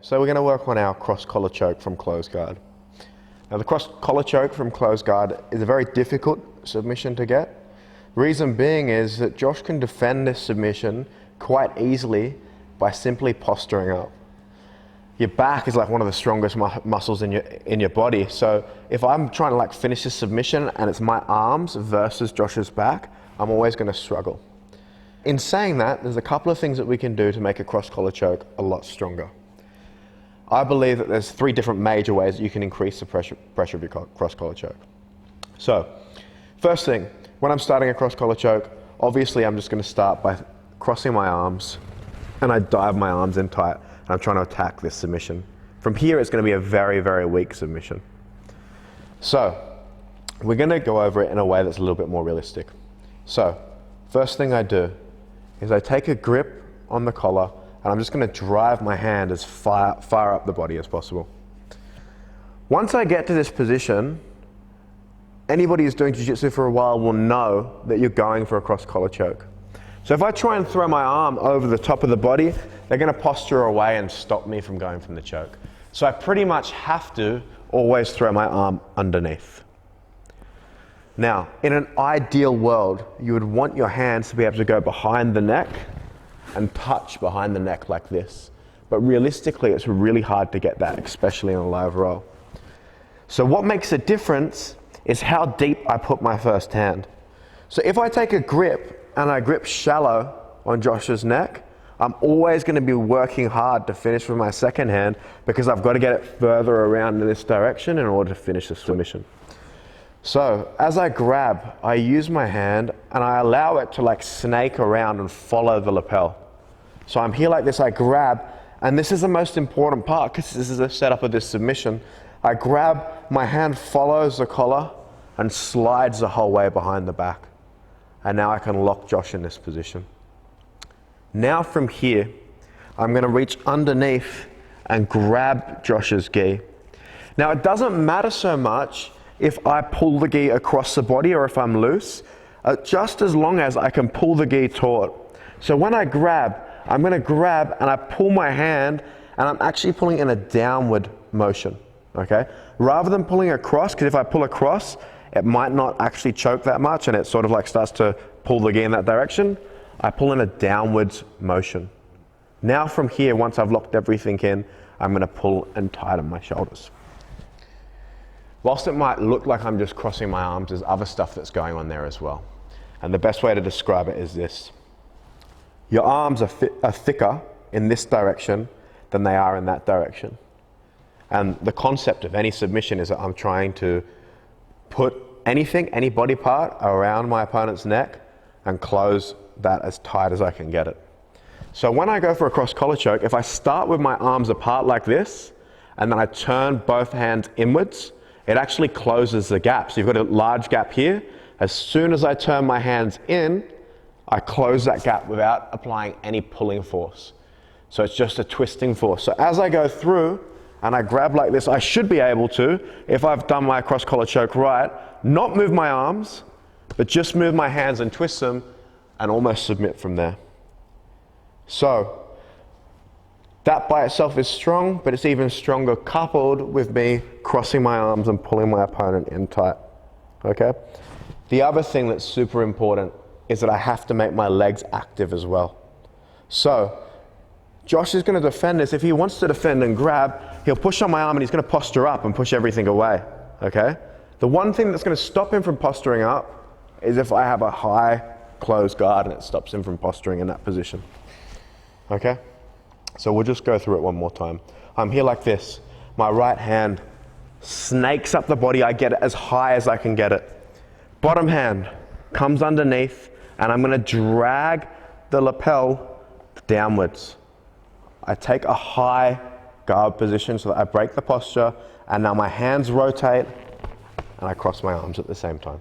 So we're going to work on our cross collar choke from closed guard. Now the cross collar choke from closed guard is a very difficult submission to get. Reason being is that Josh can defend this submission quite easily by simply posturing up. Your back is like one of the strongest muscles in your body. So if I'm trying to like finish this submission and it's my arms versus Josh's back, I'm always going to struggle. In saying that, there's a couple of things that we can do to make a cross collar choke a lot stronger. I believe that there's 3 different major ways that you can increase the pressure of your cross collar choke. So, first thing, when I'm starting a cross collar choke, obviously I'm just going to start by crossing my arms, and I dive my arms in tight, and I'm trying to attack this submission. From here, it's going to be a very, very weak submission. So, we're going to go over it in a way that's a little bit more realistic. So, first thing I do is I take a grip on the collar, and I'm just going to drive my hand as far up the body as possible. Once I get to this position, anybody who's doing jiu-jitsu for a while will know that you're going for a cross collar choke. So if I try and throw my arm over the top of the body, they're going to posture away and stop me from going from the choke. So I pretty much have to always throw my arm underneath. Now, in an ideal world, you would want your hands to be able to go behind the neck and touch behind the neck like this. But realistically, it's really hard to get that, especially in a live roll. So what makes a difference is how deep I put my first hand. So if I take a grip and I grip shallow on Josh's neck, I'm always going to be working hard to finish with my second hand because I've got to get it further around in this direction in order to finish the submission. So as I grab, I use my hand and I allow it to like snake around and follow the lapel. So I'm here like this, I grab, and this is the most important part because this is the setup of this submission. I grab, my hand follows the collar and slides the whole way behind the back. And now I can lock Josh in this position. Now from here, I'm going to reach underneath and grab Josh's gi. Now it doesn't matter so much if I pull the gi across the body or if I'm loose, just as long as I can pull the gi taut. So when I grab, I'm going to grab and I pull my hand and I'm actually pulling in a downward motion, okay? Rather than pulling across, because if I pull across, it might not actually choke that much and it sort of like starts to pull the gi in that direction. I pull in a downwards motion. Now from here, once I've locked everything in, I'm going to pull and tighten my shoulders. Whilst it might look like I'm just crossing my arms, there's other stuff that's going on there as well. And the best way to describe it is this. Your arms are thicker in this direction than they are in that direction. And the concept of any submission is that I'm trying to put anything, any body part around my opponent's neck and close that as tight as I can get it. So when I go for a cross collar choke, if I start with my arms apart like this, and then I turn both hands inwards, it actually closes the gap. So you've got a large gap here. As soon as I turn my hands in, I close that gap without applying any pulling force. So it's just a twisting force. So as I go through and I grab like this, I should be able to, if I've done my cross collar choke right, not move my arms, but just move my hands and twist them and almost submit from there. So that by itself is strong, but it's even stronger coupled with me crossing my arms and pulling my opponent in tight, okay? The other thing that's super important is that I have to make my legs active as well. So Josh is going to defend this. If he wants to defend and grab, he'll push on my arm and he's going to posture up and push everything away, okay? The one thing that's going to stop him from posturing up is if I have a high closed guard and it stops him from posturing in that position, okay? So we'll just go through it one more time. I'm here like this. My right hand snakes up the body. I get it as high as I can get it. Bottom hand comes underneath and I'm going to drag the lapel downwards. I take a high guard position so that I break the posture, and now my hands rotate and I cross my arms at the same time.